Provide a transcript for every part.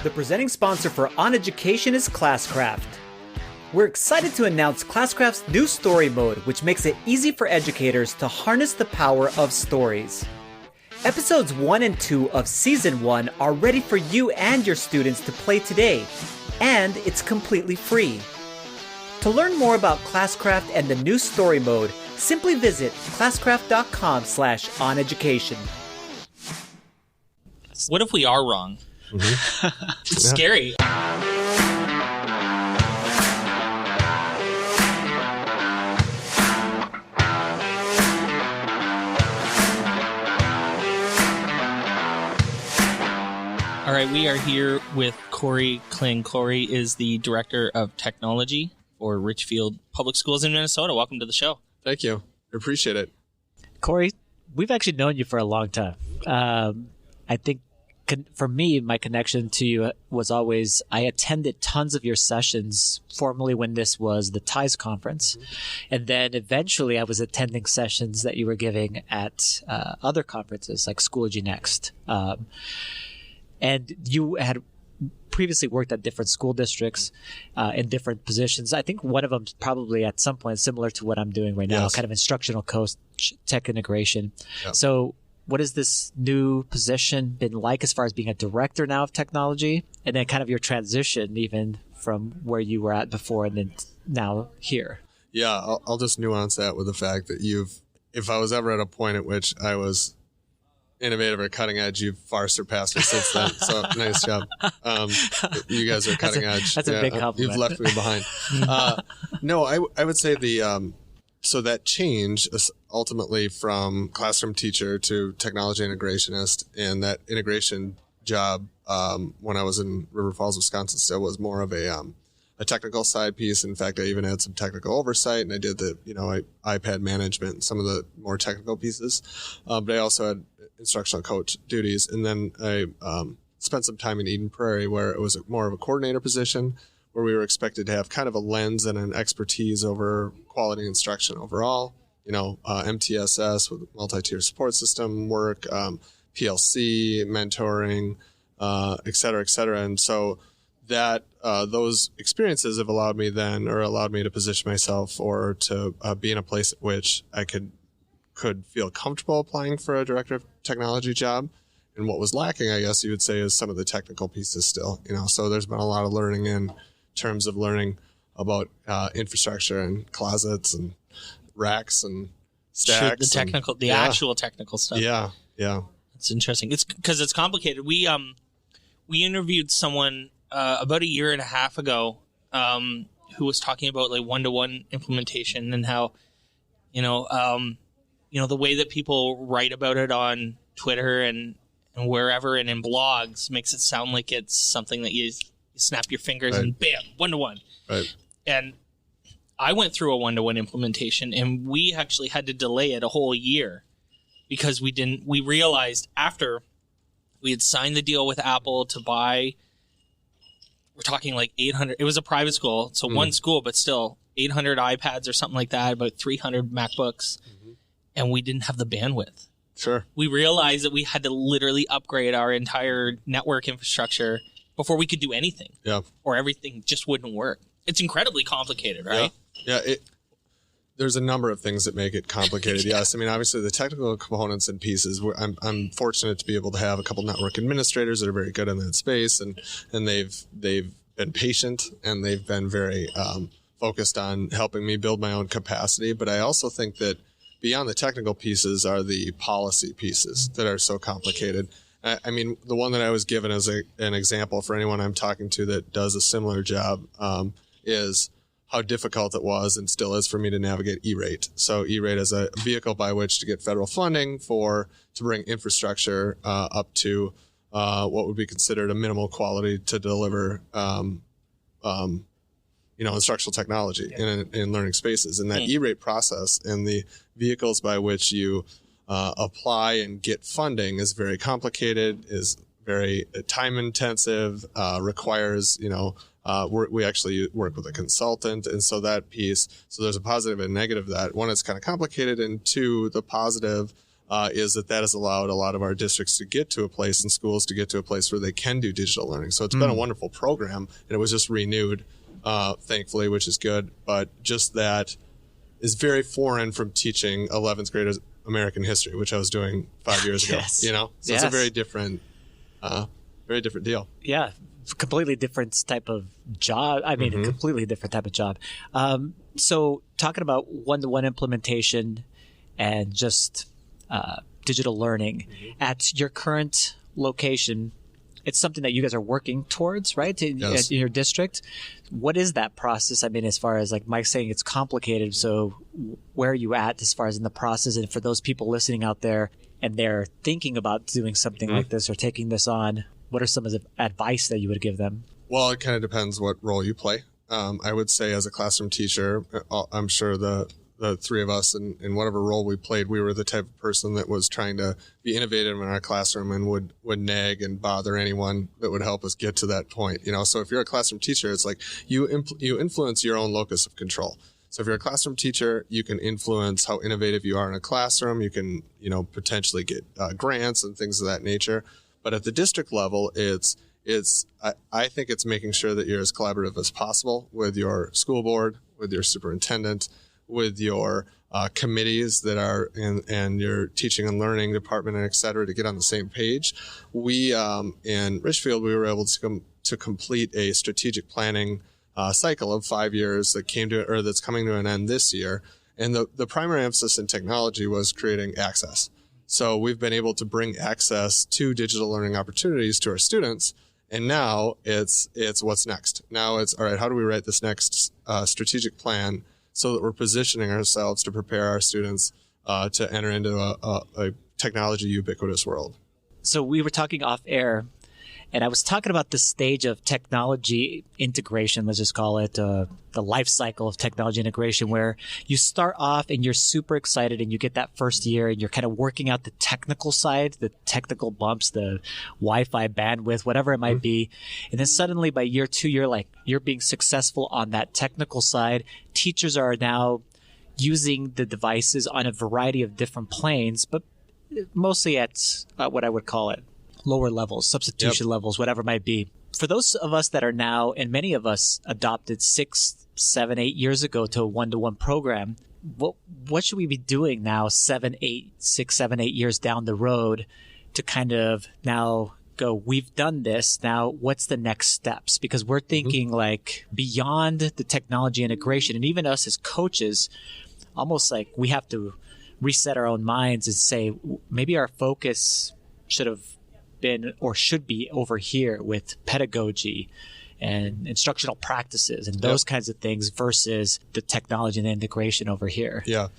The presenting sponsor for OnEducation is Classcraft. We're excited to announce Classcraft's new story mode, which makes it easy for educators to harness the power of stories. Episodes 1 and 2 of Season 1 are ready for you and your students to play today, and it's completely free. To learn more about Classcraft and the new story mode, simply visit classcraft.com/oneducation. What if we are wrong? Mm-hmm. It's scary. All right, we are here with Cory Klinge. Cory is the Director of Technology for Richfield Public Schools in Minnesota. Welcome to the show. Thank you. I appreciate it. Cory, we've actually known you for a long time. I think for me, my connection to you was always, I attended tons of your sessions, formerly when this was the TIES conference. Mm-hmm. And then eventually I was attending sessions that you were giving at other conferences like Schoology Next. And you had previously worked at different school districts in different positions. I think one of them probably at some point similar to what I'm doing right now, kind of instructional coach, tech integration. Yep. So what has this new position been like as far as being a director now of technology, and then kind of your transition even from where you were at before and then now here? Yeah, I'll just nuance that with the fact that if I was ever at a point at which I was innovative or cutting edge, you've far surpassed me since then. So nice job. You guys are cutting edge. That's a big compliment. You've left me behind. No, I would say so that change ultimately from classroom teacher to technology integrationist, and that integration job when I was in River Falls, Wisconsin, still was more of a technical side piece. In fact, I even had some technical oversight, and I did the iPad management and some of the more technical pieces. But I also had instructional coach duties, and then I spent some time in Eden Prairie where it was more of a coordinator position, where we were expected to have kind of a lens and an expertise over quality instruction overall, MTSS with multi-tier support system work, PLC, mentoring, et cetera. And so that those experiences have allowed me to position myself or to be in a place at which I could feel comfortable applying for a director of technology job. And what was lacking, I guess you would say, is some of the technical pieces still, so there's been a lot of learning in terms of learning about infrastructure and closets and racks and stacks. The actual technical stuff. Yeah. It's interesting. It's because it's complicated. We interviewed someone about a year and a half ago who was talking about like one-to-one implementation and how, the way that people write about it on Twitter and wherever and in blogs makes it sound like it's something that you snap your fingers and bam, one-to-one. Right. And I went through a one-to-one implementation, and we actually had to delay it a whole year because we realized after we had signed the deal with Apple to buy, we're talking like 800, it was a private school, so one school, but still 800 iPads or something like that, about 300 MacBooks, and we didn't have the bandwidth. Sure. We realized that we had to literally upgrade our entire network infrastructure before we could do anything. Yeah. Or everything just wouldn't work. It's incredibly complicated, right? Yeah. There's a number of things that make it complicated. Yes. I mean, obviously the technical components and pieces, I'm fortunate to be able to have a couple network administrators that are very good in that space, and they've been patient, and they've been very focused on helping me build my own capacity. But I also think that beyond the technical pieces are the policy pieces that are so complicated. I mean, the one that I was given as an example for anyone I'm talking to that does a similar job is how difficult it was and still is for me to navigate E-rate. So E-rate is a vehicle by which to get federal funding to bring infrastructure up to what would be considered a minimal quality to deliver instructional technology in learning spaces. And that E-rate process and the vehicles by which you apply and get funding is very complicated, is very time intensive, requires, we actually work with a consultant. And so that piece, so there's a positive and negative of that. One, it's kind of complicated. And two, the positive is that has allowed a lot of our districts to get to a place, and schools to get to a place where they can do digital learning. So it's been a wonderful program, and it was just renewed, thankfully, which is good. But just that is very foreign from teaching 11th graders American history, which I was doing 5 years ago. Yes. So it's a very different deal. Yeah, completely different type of job. I mean, a completely different type of job. So talking about one-to-one implementation and just digital learning at your current location, it's something that you guys are working towards, right? Yes. In your district. What is that process? I mean, as far as like Mike's saying, it's complicated. So where are you at as far as in the process? And for those people listening out there and they're thinking about doing something like this or taking this on, what are some of the advice that you would give them? Well, it kind of depends what role you play. I would say as a classroom teacher, I'm sure the three of us in whatever role we played, we were the type of person that was trying to be innovative in our classroom and would nag and bother anyone that would help us get to that point. So if you're a classroom teacher, it's like you influence your own locus of control. So if you're a classroom teacher, you can influence how innovative you are in a classroom. You can, potentially get grants and things of that nature. But at the district level, I think it's making sure that you're as collaborative as possible with your school board, with your superintendent, with your committees that are and your teaching and learning department, and et cetera, to get on the same page. We in Richfield, we were able to complete a strategic planning cycle of 5 years that's coming to an end this year. And the primary emphasis in technology was creating access. So we've been able to bring access to digital learning opportunities to our students. And now it's what's next. Now it's, all right, how do we write this next strategic plan so that we're positioning ourselves to prepare our students to enter into a technology ubiquitous world? So we were talking off air, and I was talking about the stage of technology integration, let's just call it the life cycle of technology integration, where you start off and you're super excited and you get that first year and you're kind of working out the technical side, the technical bumps, the Wi-Fi bandwidth, whatever it might be. And then suddenly by year 2, you're being successful on that technical side. Teachers are now using the devices on a variety of different planes, but mostly at what I would call it lower levels, substitution levels, whatever it might be. For those of us that are now, and many of us adopted 6, 7, 8 years ago to a one-to-one program, what should we be doing now 6, 7, 8 years down the road to kind of now go, we've done this, now what's the next steps? Because we're thinking like beyond the technology integration, and even us as coaches, almost like we have to reset our own minds and say, maybe our focus should have been or should be over here with pedagogy and instructional practices and those kinds of things versus the technology and integration over here. Yeah.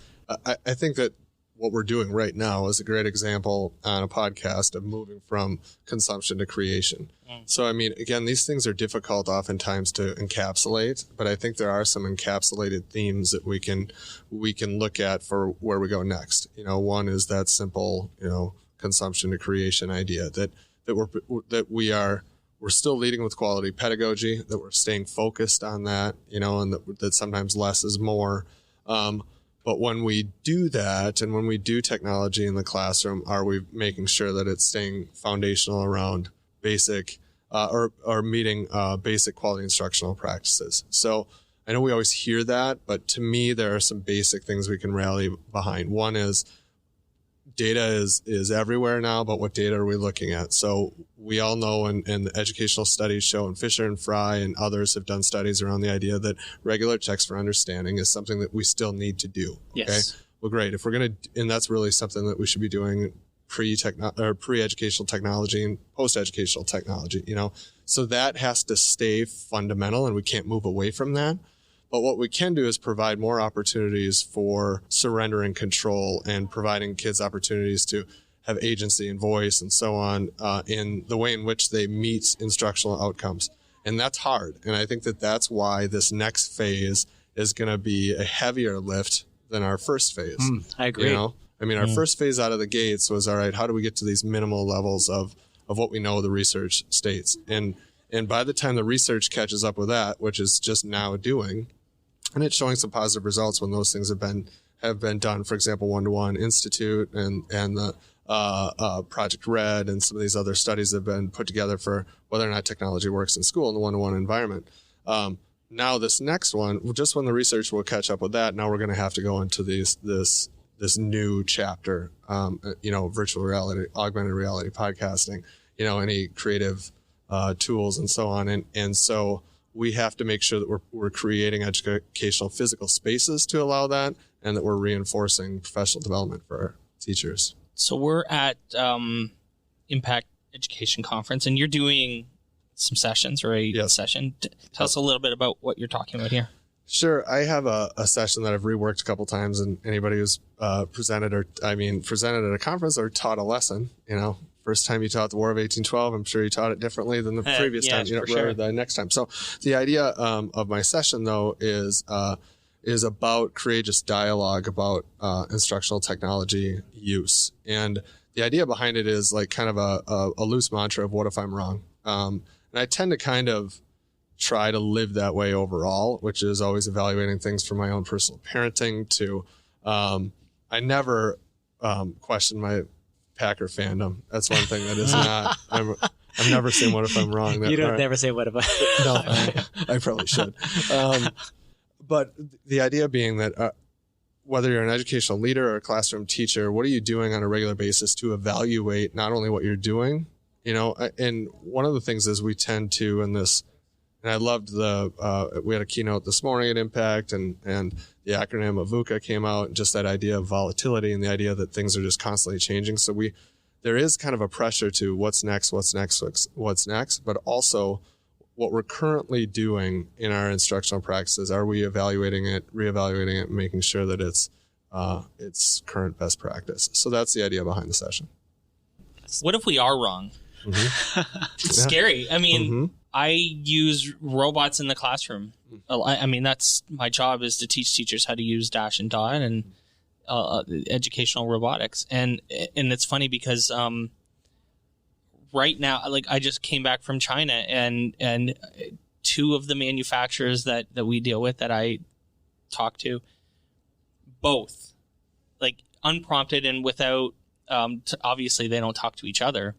I think that what we're doing right now is a great example on a podcast of moving from consumption to creation. So, I mean, again, these things are difficult oftentimes to encapsulate, but I think there are some encapsulated themes that we can look at for where we go next. One is that simple, consumption to creation idea that we're still leading with quality pedagogy, that we're staying focused on that, and that sometimes less is more. But when we do that, and when we do technology in the classroom, are we making sure that it's staying foundational around basic or meeting basic quality instructional practices? So I know we always hear that, but to me, there are some basic things we can rally behind. One is data is everywhere now, but what data are we looking at? So we all know, and the educational studies show, and Fisher and Fry and others have done studies around the idea that regular checks for understanding is something that we still need to do. Yes. Okay? Well, great. If we're going to, and that's really something that we should be doing pre-educational technology and post-educational technology, So that has to stay fundamental, and we can't move away from that. But what we can do is provide more opportunities for surrendering control and providing kids opportunities to have agency and voice and so on in the way in which they meet instructional outcomes. And that's hard. And I think that that's why this next phase is going to be a heavier lift than our first phase. I agree. Our first phase out of the gates was, all right, how do we get to these minimal levels of what we know the research states? And by the time the research catches up with that, which is just now doing, and it's showing some positive results when those things have have been done. For example, One-to-One Institute and the Project Red and some of these other studies have been put together for whether or not technology works in school in the one-to-one environment. Now this next one, just when the research will catch up with that, now we're going to have to go into this new chapter, virtual reality, augmented reality, podcasting, any creative tools and so on. And so we have to make sure that we're creating educational physical spaces to allow that, and that we're reinforcing professional development for our teachers. So we're at Impact Education Conference, and you're doing some sessions or a session. Tell us a little bit about what you're talking about here. Sure. I have a session that I've reworked a couple times, and anybody who's presented at a conference or taught a lesson, first time you taught the War of 1812, I'm sure you taught it differently than the previous time, or the next time. So the idea of my session, though, is about courageous dialogue about instructional technology use. And the idea behind it is like kind of a loose mantra of what if I'm wrong? And I tend to kind of try to live that way overall, which is always evaluating things from my own personal parenting to I never question my Packer fandom. That's one thing that is not. I'm never saying what if I'm wrong. You don't never say what if I. No, I probably should. But the idea being that whether you're an educational leader or a classroom teacher, what are you doing on a regular basis to evaluate not only what you're doing, and one of the things is we tend to in this, and I loved we had a keynote this morning at Impact, and the acronym of VUCA came out, and just that idea of volatility and the idea that things are just constantly changing. So there is kind of a pressure to what's next, but also what we're currently doing in our instructional practices. Are we evaluating it, reevaluating it, and making sure that it's current best practice? So that's the idea behind the session. What if we are wrong? Mm-hmm. It's scary. I mean, I use robots in the classroom. I mean, that's my job, is to teach teachers how to use Dash and Dot and educational robotics. And it's funny because right now, like, I just came back from China, and two of the manufacturers that we deal with, that I talk to, both, like, unprompted and without, obviously they don't talk to each other,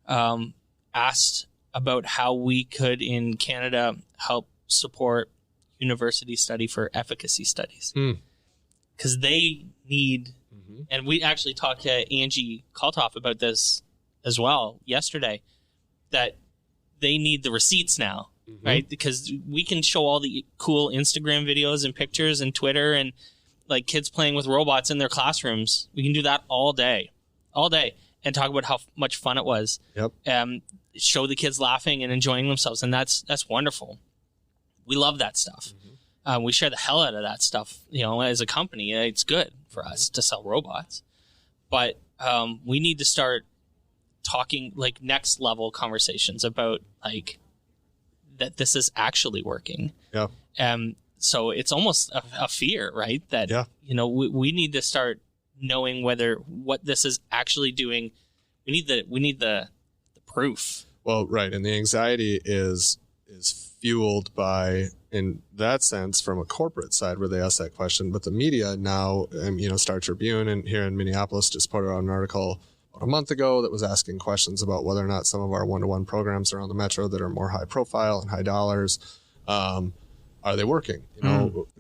asked about how we could in Canada help support university study for efficacy studies. Because they need, and we actually talked to Angie Kaltoff about this as well yesterday, that they need the receipts now, right? Because we can show all the cool Instagram videos and pictures and Twitter and like kids playing with robots in their classrooms. We can do that all day, and talk about how much fun it was. Show the kids laughing and enjoying themselves, and that's wonderful. We love that stuff. We share the hell out of that stuff. As a company, it's good for us to sell robots, but we need to start talking like next level conversations about like that this is actually working. So it's almost a fear, right? That we need to start knowing what this is actually doing. We need the proof. Well, right, and the anxiety is fueled by, in that sense, from a corporate side where they ask that question. But the media now, Star Tribune and here in Minneapolis just put out an article a month ago that was asking questions about whether or not some of our one-to-one programs around the metro that are more high profile and high dollars, are they working?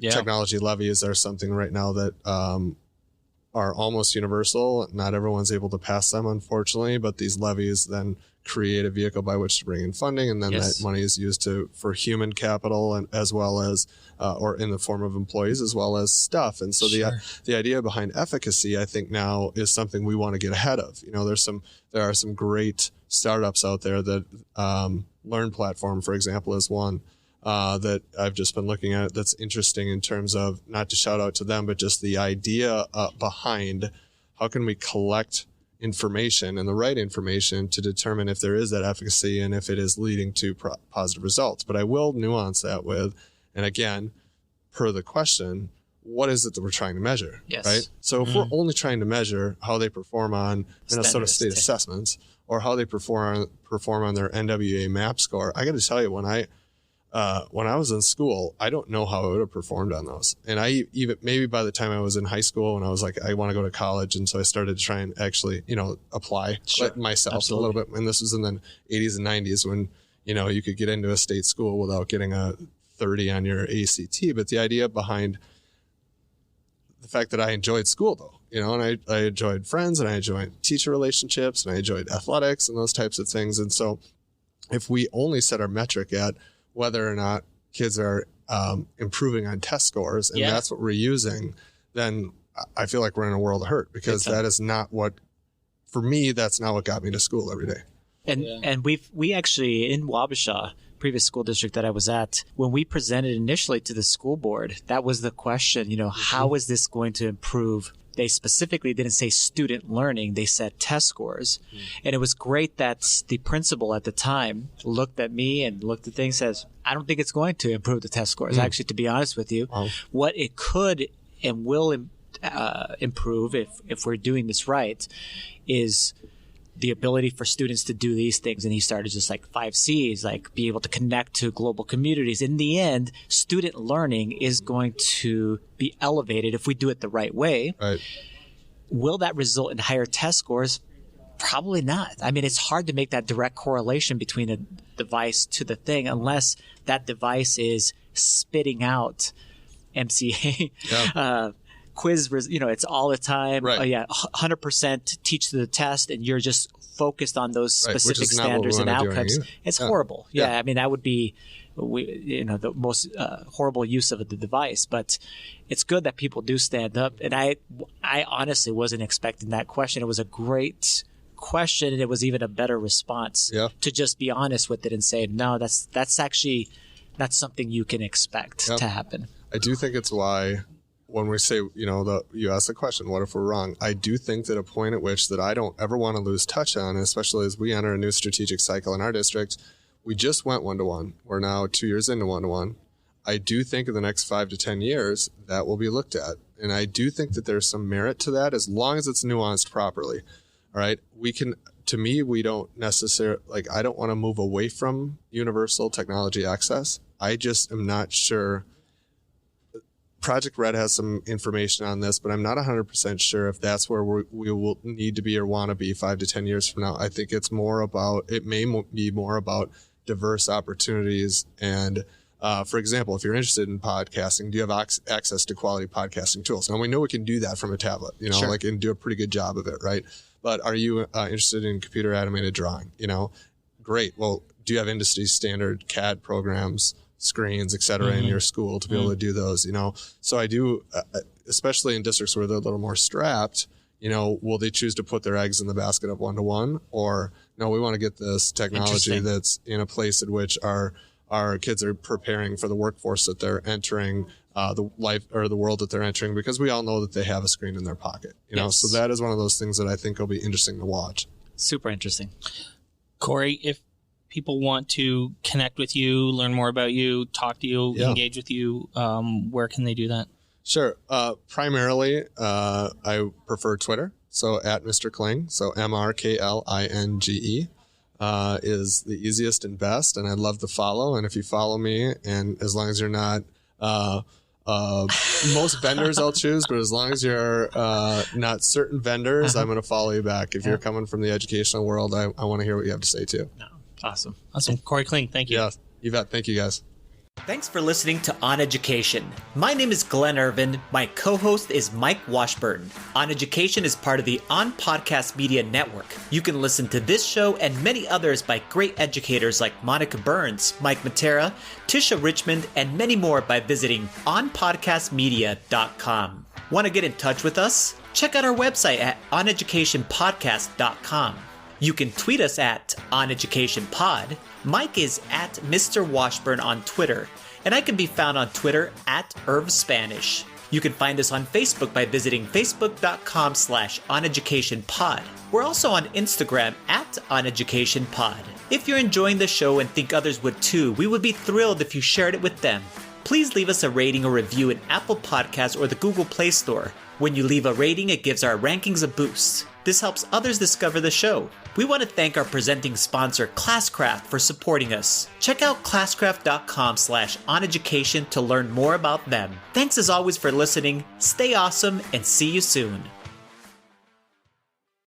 Technology levies are something right now that are almost universal. Not everyone's able to pass them, unfortunately, but these levies then create a vehicle by which to bring in funding, and then that money is used for human capital, and as well as or in the form of employees as well as stuff. And so the idea behind efficacy, I think, now is something we want to get ahead of. There are some great startups out there that Learn Platform, for example, is one that I've just been looking at that's interesting in terms of, not to shout out to them, but just the idea behind how can we collect information and the right information to determine if there is that efficacy and if it is leading to positive results. But I will nuance that with, and again, per the question, what is it that we're trying to measure, right? So if we're only trying to measure how they perform on Minnesota State assessments or how they perform on their NWA MAP score, I got to tell you, when when I was in school, I don't know how I would have performed on those. And I even, maybe by the time I was in high school and I was like, I want to go to college. And so I started to try and actually, apply myself a little bit. And this was in the 80s and 90s when, you could get into a state school without getting a 30 on your ACT. But the idea behind the fact that I enjoyed school though, and I enjoyed friends and I enjoyed teacher relationships and I enjoyed athletics and those types of things. And so if we only set our metric at whether or not kids are improving on test scores, and that's what we're using, then I feel like we're in a world of hurt, because that is not what, for me, that's not what got me to school every day. And we actually, in Wabasha, previous school district that I was at, when we presented initially to the school board, that was the question, how is this going to improve? They specifically didn't say student learning. They said test scores. And it was great that the principal at the time looked at me and looked at things and says, I don't think it's going to improve the test scores. Actually, to be honest with you, what it could and will improve if we're doing this right is the ability for students to do these things. And he started just like 5 C's, like be able to connect to global communities. In the end, student learning is going to be elevated if we do it the right way. Right. Will that result in higher test scores? Probably not. I mean, it's hard to make that direct correlation between a device to the thing unless that device is spitting out MCA quiz, it's all the time. Right. 100% teach to the test, and you're just focused on those specific standards and outcomes. It's horrible. I mean, that would be, the most horrible use of the device. But it's good that people do stand up. And I honestly wasn't expecting that question. It was a great question, and it was even a better response to just be honest with it and say, no, that's actually not something you can expect to happen. I do think it's why, when we say, you ask the question, what if we're wrong? I do think that a point at which that I don't ever want to lose touch on, especially as we enter a new strategic cycle in our district, we just went 1-to-1. We're now 2 years into 1-to-1. I do think in the next 5 to 10 years that will be looked at. And I do think that there's some merit to that as long as it's nuanced properly. All right. We don't necessarily, I don't want to move away from universal technology access. I just am not sure. Project Red has some information on this, but I'm not 100% sure if that's where we will need to be or want to be 5 to 10 years from now. I think it may be more about diverse opportunities. And for example, if you're interested in podcasting, do you have access to quality podcasting tools? Now, we know we can do that from a tablet, and do a pretty good job of it, right? But are you interested in computer animated drawing? Great. Well, do you have industry standard CAD programs, screens, et cetera, in your school to be able to do those, So I do, especially in districts where they're a little more strapped, will they choose to put their eggs in the basket of 1-to-1, or no, we want to get this technology that's in a place in which our kids are preparing for the workforce that they're entering, the life or the world that they're entering, because we all know that they have a screen in their pocket, so that is one of those things that I think will be interesting to watch. Super interesting. Cory, if people want to connect with you, learn more about you, talk to you, engage with you, where can they do that? Sure. Primarily, I prefer Twitter. So at Mr. Klinge, so MrKlinge is the easiest and best. And I'd love to follow. And if you follow me, and as long as you're not, most vendors I'll choose, but as long as you're not certain vendors, I'm going to follow you back. If you're coming from the educational world, I want to hear what you have to say too. No. Awesome. Cory Klinge, thank you. Yeah, you bet. Thank you, guys. Thanks for listening to OnEducation. My name is Glen Irvin. My co-host is Mike Washburn. OnEducation is part of the On Podcast Media Network. You can listen to this show and many others by great educators like Monica Burns, Mike Matera, Tisha Richmond, and many more by visiting onpodcastmedia.com. Want to get in touch with us? Check out our website at oneducationpodcast.com. You can tweet us at OnEducationPod. Mike is at Mr. Washburn on Twitter, and I can be found on Twitter at IrvSpanish. You can find us on Facebook by visiting facebook.com/OnEducationPod. We're also on Instagram at OnEducationPod. If you're enjoying the show and think others would too, we would be thrilled if you shared it with them. Please leave us a rating or review in Apple Podcasts or the Google Play Store. When you leave a rating, it gives our rankings a boost. This helps others discover the show. We want to thank our presenting sponsor, Classcraft, for supporting us. Check out classcraft.com/oneducation to learn more about them. Thanks as always for listening. Stay awesome and see you soon.